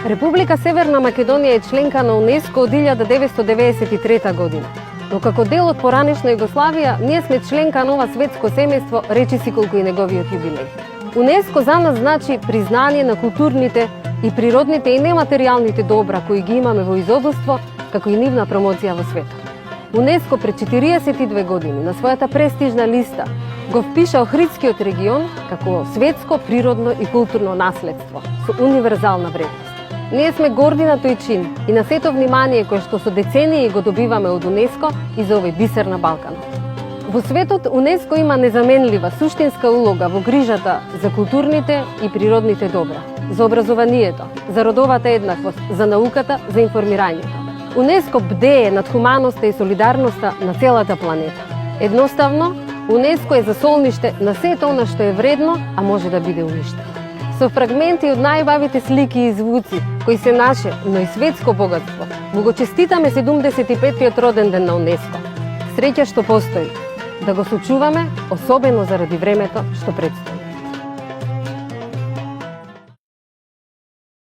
Република Северна Македонија е членка на УНЕСКО од 1993 година. Но како дел од поранешна Југославија, ние сме членка на ова светско семејство, речиси колку и неговиот юбилеј. УНЕСКО за нас значи признание на културните и природните и нематеријалните добра кои ги имаме во изобилство, како и нивна промоција во светот. УНЕСКО пред 42 години на својата престижна листа го впиша Охридскиот регион како светско природно и културно наследство со универзална вредност. Ние сме горди на тој чин и на сето внимание кое што со децении го добиваме од УНЕСКО и за овој бисер на Балканот. Во светот УНЕСКО има незаменлива суштинска улога во грижата за културните и природните добра, за образованието, за родовата еднаквост, за науката, за информирањето. УНЕСКО бдее над хуманоста и солидарноста на целата планета. Едноставно, УНЕСКО е засолниште на сето она што е вредно, а може да биде уништено. Со фрагменти од најбавите слики и звуци, кои се наше, но и светско богатство, му го честитаме 75-тиот роден ден на УНЕСКО. Среќа што постои, да го сочуваме, особено заради времето што предстои.